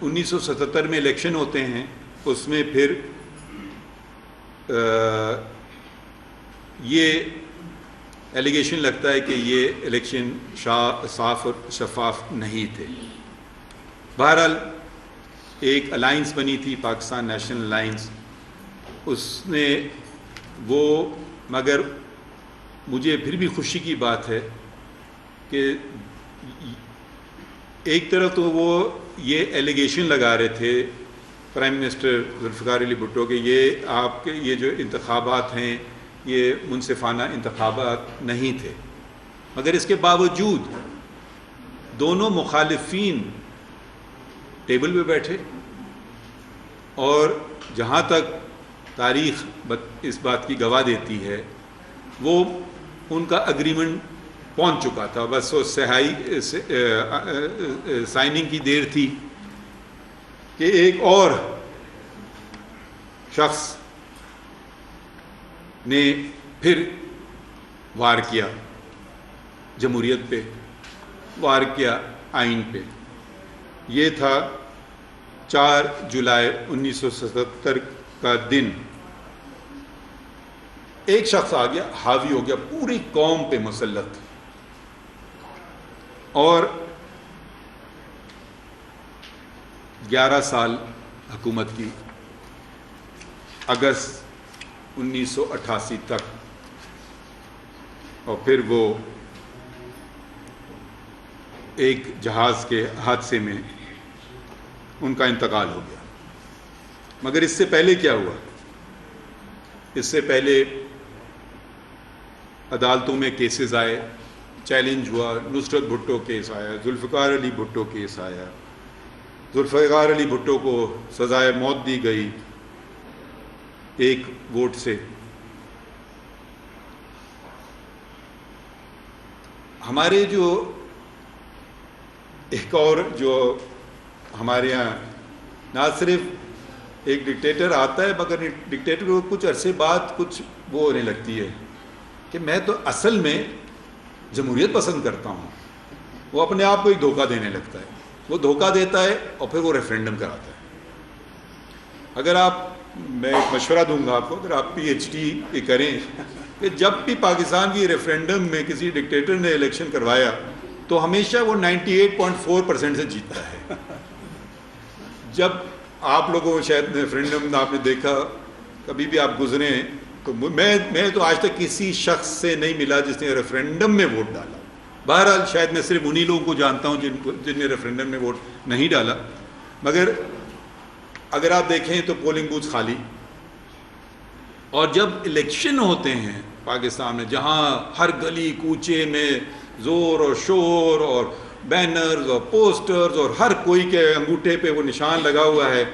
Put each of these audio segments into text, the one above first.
1977 میں الیکشن ہوتے ہیں، اس میں پھر یہ ایلیگیشن لگتا ہے کہ یہ الیکشن صاف اور شفاف نہیں تھے۔ بہرحال ایک الائنس بنی تھی، پاکستان نیشنل الائنس، اس نے وہ، مگر مجھے پھر بھی خوشی کی بات ہے کہ ایک طرف تو وہ یہ ایلیگیشن لگا رہے تھے پرائم منسٹر ذوالفقار علی بھٹو کہ یہ آپ کے یہ جو انتخابات ہیں یہ منصفانہ انتخابات نہیں تھے، مگر اس کے باوجود دونوں مخالفین ٹیبل پہ بیٹھے، اور جہاں تک تاریخ اس بات کی گواہ دیتی ہے وہ ان کا اگریمنٹ پہنچ چکا تھا، بس وہ سائننگ کی دیر تھی کہ ایک اور شخص نے پھر وار کیا جمہوریت پہ، وار کیا آئین پہ۔ یہ تھا 4 جولائی 1977 کا دن۔ ایک شخص آ گیا، حاوی ہو گیا، پوری قوم پہ مسلط، اور 11 سال حکومت کی، اگست 1988 تک، اور پھر وہ ایک جہاز کے حادثے میں ان کا انتقال ہو گیا۔ مگر اس سے پہلے کیا ہوا؟ اس سے پہلے عدالتوں میں کیسز آئے، چیلنج ہوا، نصرت بھٹو کیس آیا، ذوالفقار علی بھٹو کیس آیا، ذوالفقار علی بھٹو کو سزائے موت دی گئی ایک ووٹ سے۔ ہمارے جو ایک اور جو ہمارے یہاں نہ صرف ایک ڈکٹیٹر آتا ہے، مگر ڈکٹیٹر کو کچھ عرصے بعد کچھ وہ ہونے لگتی ہے کہ میں تو اصل میں جمہوریت پسند کرتا ہوں، وہ اپنے آپ کو ایک دھوکہ دینے لگتا ہے، وہ دھوکہ دیتا ہے اور پھر وہ ریفرینڈم کراتا ہے۔ اگر آپ، میں ایک مشورہ دوں گا آپ کو، اگر آپ پی ایچ ڈی کریں کہ جب بھی پاکستان کی ریفرینڈم میں کسی ڈکٹیٹر نے الیکشن کروایا تو ہمیشہ وہ 98.4% سے جیتا ہے۔ جب آپ لوگوں شاید ریفرینڈم آپ نے دیکھا، کبھی بھی آپ گزرے ہیں، تو میں تو آج تک کسی شخص سے نہیں ملا جس نے ریفرینڈم میں ووٹ ڈالا۔ بہرحال شاید میں صرف انہی لوگوں کو جانتا ہوں جن نے ریفرینڈم میں ووٹ نہیں ڈالا، مگر اگر آپ دیکھیں تو پولنگ بوتھ خالی۔ اور جب الیکشن ہوتے ہیں پاکستان میں، جہاں ہر گلی کوچے میں زور اور شور اور بینرز اور پوسٹرز اور ہر کوئی کے انگوٹھے پہ وہ نشان لگا ہوا ہے،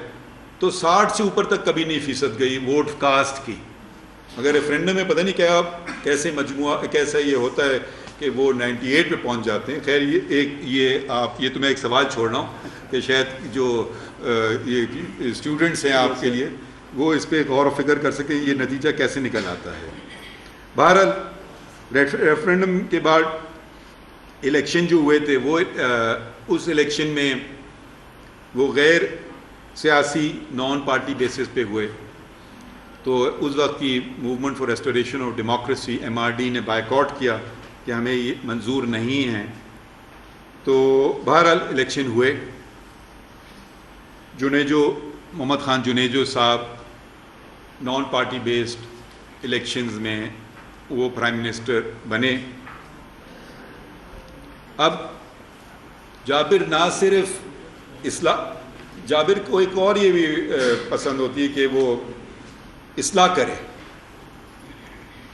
تو 60 سے اوپر تک کبھی نہیں فیصد گئی ووٹ کاسٹ کی۔ مگر ریفرینڈم میں پتہ نہیں کیا کیسے مجموعہ کیسا یہ ہوتا ہے کہ وہ 98 پہ پہنچ جاتے ہیں۔ خیر یہ تو میں ایک سوال چھوڑ رہا ہوں کہ شاید جو یہ اسٹوڈنٹس ہیں آپ کے لیے وہ اس پہ غور و فکر کر سکیں یہ نتیجہ کیسے نکل آتا ہے۔ بہرحال ریفرینڈم کے بعد الیکشن جو ہوئے تھے وہ اس الیکشن میں وہ غیر سیاسی نان پارٹی بیسس پہ ہوئے، تو اس وقت کی movement for restoration of democracy MRD نے بائیکاٹ کیا کہ ہمیں یہ منظور نہیں ہے۔ تو بہرحال الیکشن ہوئے، محمد خان جنیجو صاحب نان پارٹی بیسڈ الیکشنز میں وہ پرائم منسٹر بنے۔ اب جابر نہ صرف جابر کو ایک اور یہ بھی پسند ہوتی ہے کہ وہ اصلاح کرے۔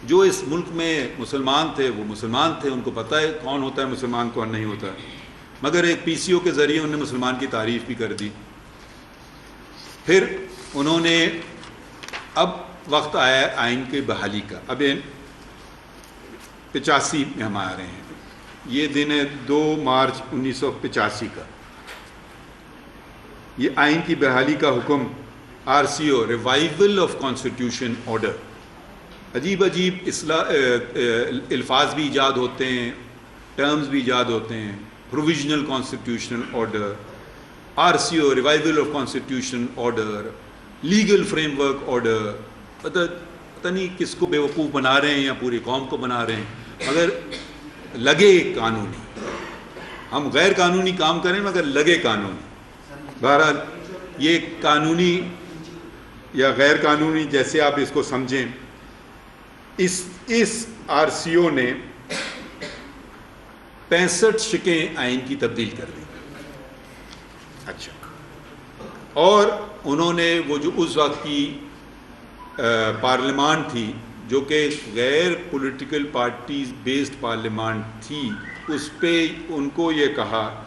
جو اس ملک میں مسلمان تھے وہ مسلمان تھے، ان کو پتہ ہے کون ہوتا ہے مسلمان کون نہیں ہوتا ہے، مگر ایک PCO کے ذریعے انہوں نے مسلمان کی تعریف بھی کر دی۔ پھر انہوں نے، اب وقت آیا ہے آئین کی بحالی کا۔ اب 85 میں ہم آ رہے ہیں، یہ دن ہے 2 مارچ 1985 کا۔ یہ آئین کی بحالی کا حکم RCO revival of constitution order. عجیب الفاظ بھی ایجاد ہوتے ہیں، ٹرمز بھی ایجاد ہوتے ہیں، provisional constitutional order, RCO, revival of constitution order, legal frame work order, پتہ نہیں کس کو بیوقوف بنا رہے ہیں یا پوری قوم کو بنا رہے ہیں, مگر لگے قانونی. ہم غیر قانونی کام کریں مگر لگے قانونی. بہرحال یہ قانونی یا غیر قانونی جیسے آپ اس کو سمجھیں, اس RCO نے 65 شقیں آئین کی تبدیل کر دی. اچھا, اور انہوں نے وہ جو اس وقت کی پارلیمان تھی جو کہ غیر پولیٹیکل پارٹیز بیسڈ پارلیمان تھی, اس پہ ان کو یہ کہا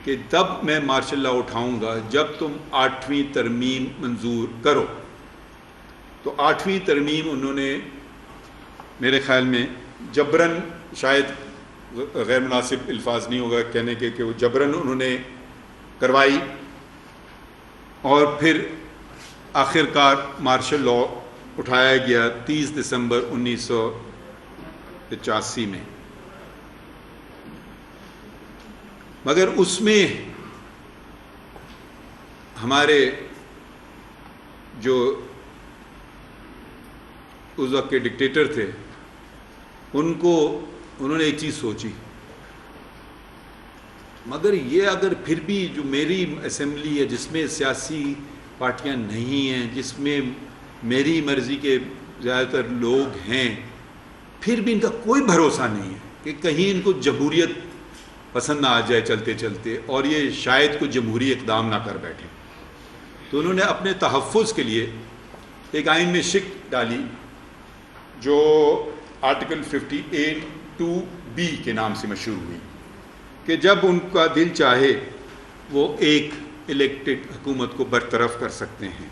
کہ تب میں مارشل لاء اٹھاؤں گا جب تم 8ویں ترمیم منظور کرو. تو 8ویں ترمیم انہوں نے میرے خیال میں جبراً, شاید غیر مناسب الفاظ نہیں ہوگا کہنے کے کہ وہ جبراً انہوں نے کروائی, اور پھر آخرکار مارشل لاء اٹھایا گیا 30 دسمبر 1985 میں. مگر اس میں ہمارے جو اس وقت کے ڈکٹیٹر تھے انہوں نے ایک چیز سوچی, مگر یہ اگر پھر بھی جو میری اسمبلی ہے جس میں سیاسی پارٹیاں نہیں ہیں, جس میں میری مرضی کے زیادہ تر لوگ ہیں, پھر بھی ان کا کوئی بھروسہ نہیں ہے کہ کہیں ان کو جمہوریت پسند نہ آ جائے چلتے چلتے, اور یہ شاید کوئی جمہوری اقدام نہ کر بیٹھے. تو انہوں نے اپنے تحفظ کے لیے ایک آئین میں شق ڈالی جو آرٹیکل 58(2)B کے نام سے مشہور ہوئی, کہ جب ان کا دل چاہے وہ ایک الیکٹڈ حکومت کو برطرف کر سکتے ہیں.